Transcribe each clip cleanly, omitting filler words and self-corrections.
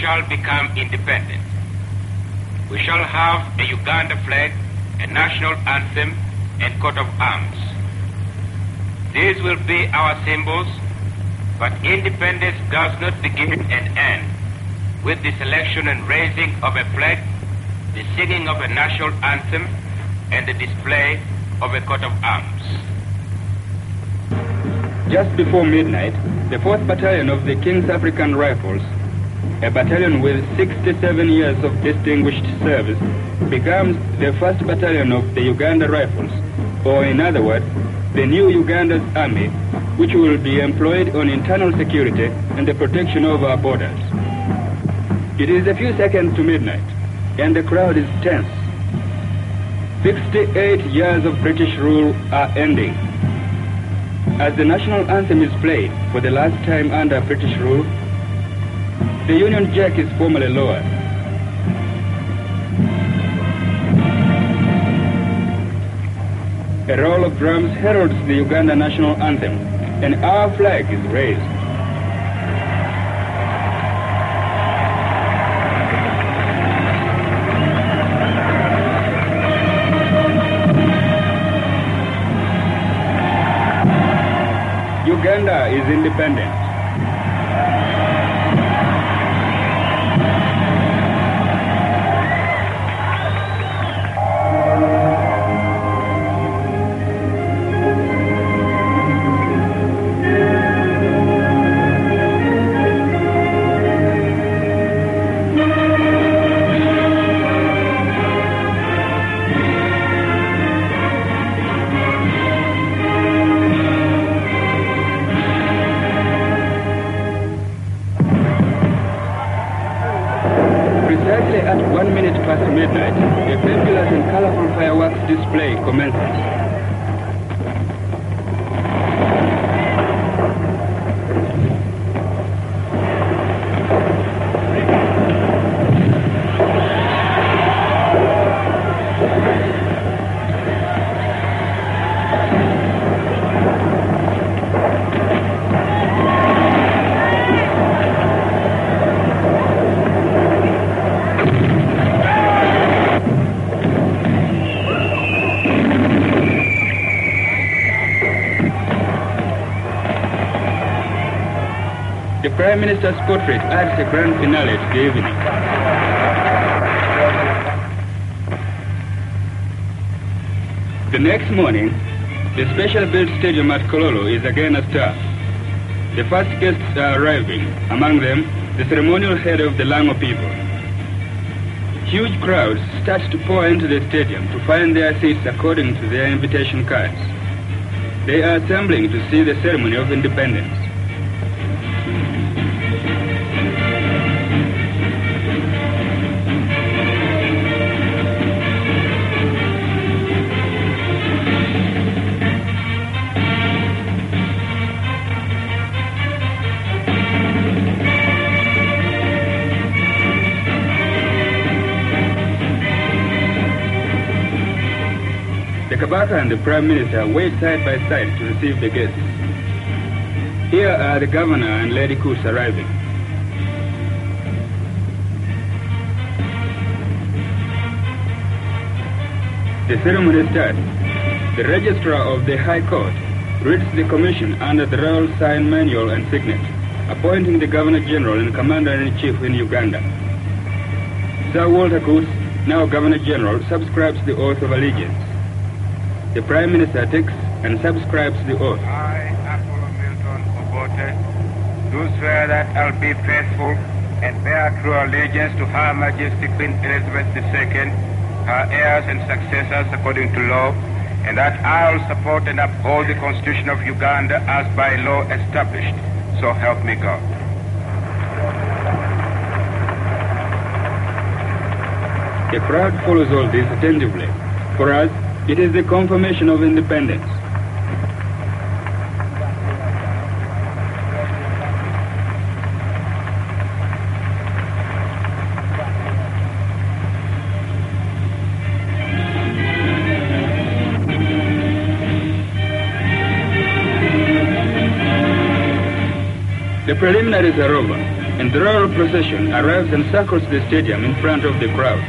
shall become independent. We shall have a Uganda flag, a national anthem, and coat of arms. These will be our symbols, but independence does not begin and end with the selection and raising of a flag, the singing of a national anthem, and the display of a coat of arms. Just before midnight, the 4th Battalion of the King's African Rifles, a battalion with 67 years of distinguished service, becomes the 1st Battalion of the Uganda Rifles, or in other words, the new Uganda's army, which will be employed on internal security and the protection of our borders. It is a few seconds to midnight, and the crowd is tense. 68 years of British rule are ending. As the national anthem is played for the last time under British rule, the Union Jack is formally lowered. A roll of drums heralds the Uganda national anthem, and our flag is raised. Uganda is independent. At 1 minute past midnight, a fabulous and colorful fireworks display commences. The Prime Minister's portrait adds a grand finale to the evening. The next morning, the special built stadium at Kololo is again a star. The first guests are arriving, among them the ceremonial head of the Lango people. Huge crowds start to pour into the stadium to find their seats according to their invitation cards. They are assembling to see the ceremony of independence. The Kabaka and the Prime Minister wait side by side to receive the guests. Here are the Governor and Lady Coots arriving. The ceremony starts. The Registrar of the High Court reads the commission under the Royal Sign Manual and Signet, appointing the Governor-General and Commander-in-Chief in Uganda. Sir Walter Coots, now Governor-General, subscribes the oath of allegiance. The Prime Minister takes and subscribes the oath. I, Apollo Milton Obote, do swear that I'll be faithful and bear true allegiance to Her Majesty Queen Elizabeth II, her heirs and successors according to law, and that I'll support and uphold the Constitution of Uganda as by law established. So help me God. The crowd follows all this attentively. For us, it is the confirmation of independence. The preliminaries are over. and the royal procession arrives and circles the stadium in front of the crowds.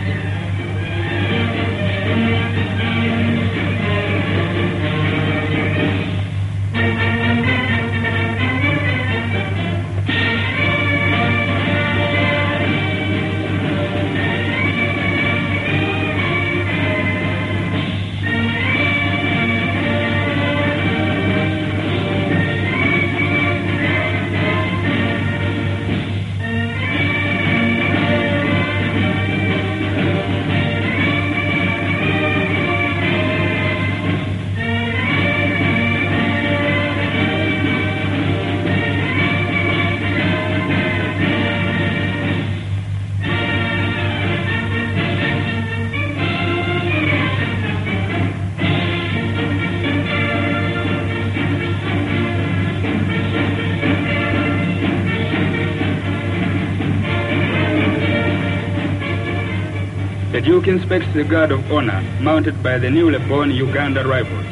The Duke inspects the guard of honor mounted by the newly born Uganda Rifles.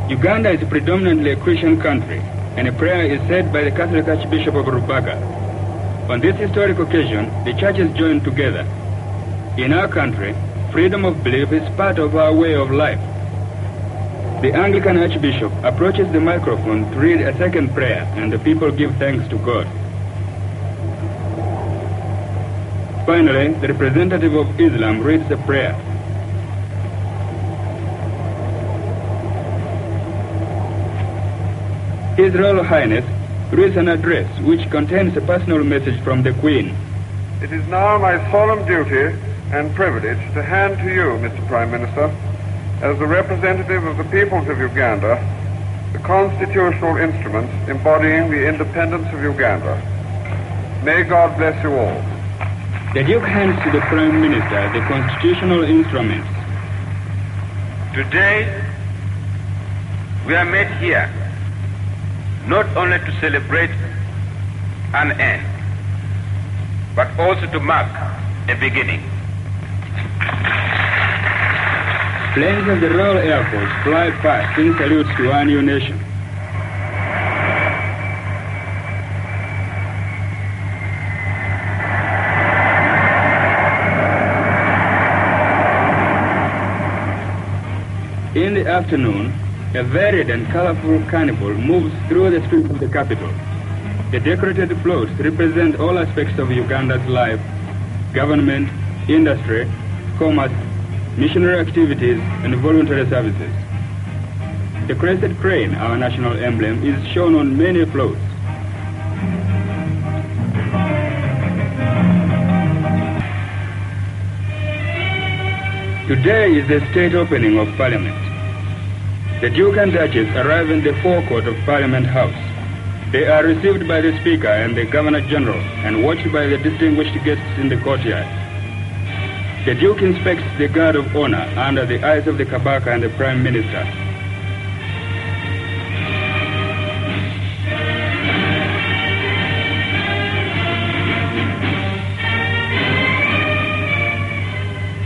Uganda is predominantly a Christian country, and a prayer is said by the Catholic Archbishop of Rubaga. On this historic occasion, the churches join together. In our country, freedom of belief is part of our way of life. The Anglican Archbishop approaches the microphone to read a second prayer, and the people give thanks to God. Finally, the representative of Islam reads the prayer. His Royal Highness reads an address which contains a personal message from the Queen. It is now my solemn duty and privilege to hand to you, Mr. Prime Minister, as the representative of the peoples of Uganda, the constitutional instruments embodying the independence of Uganda. May God bless you all. The Duke hands to the Prime Minister the constitutional instruments. Today, we are met here not only to celebrate an end, but also to mark a beginning. Planes of the Royal Air Force fly past in salutes to our new nation. In the afternoon, a varied and colorful carnival moves through the streets of the capital. The decorated floats represent all aspects of Uganda's life: government, industry, commerce, missionary activities, and voluntary services. The crested crane, our national emblem, is shown on many floats. Today is the state opening of Parliament. The Duke and Duchess arrive in the forecourt of Parliament House. They are received by the Speaker and the Governor General and watched by the distinguished guests in the courtyard. The Duke inspects the guard of honor under the eyes of the Kabaka and the Prime Minister.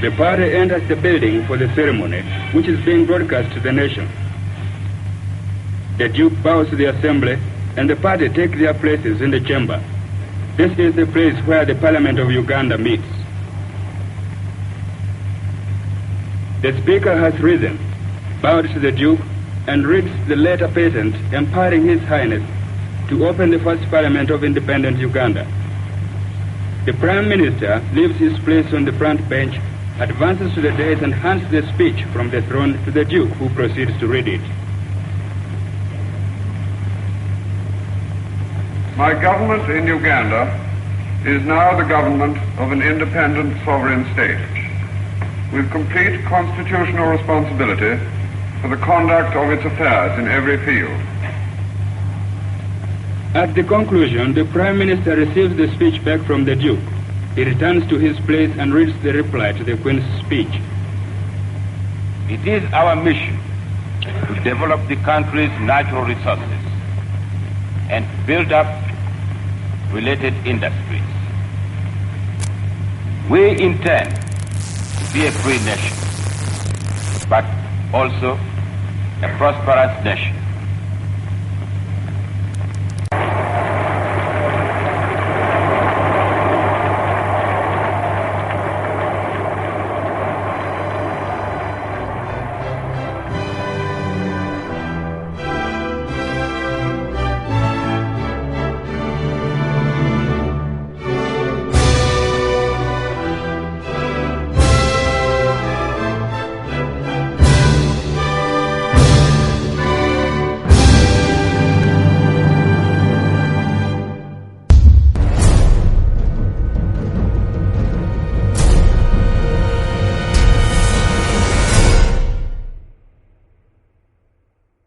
The party enters the building for the ceremony, which is being broadcast to the nation. The Duke bows to the assembly, and the party take their places in the chamber. This is the place where the Parliament of Uganda meets. The Speaker has risen, bowed to the Duke, and reads the letter patent empowering His Highness to open the first Parliament of independent Uganda. The Prime Minister leaves his place on the front bench, advances to the dais, and hands the speech from the throne to the Duke, who proceeds to read it. My government in Uganda is now the government of an independent sovereign state, with complete constitutional responsibility for the conduct of its affairs in every field. At the conclusion, the Prime Minister receives the speech back from the Duke. He returns to his place and reads the reply to the Queen's speech. It is our mission to develop the country's natural resources and build up related industries. We intend be a free nation, but also a prosperous nation.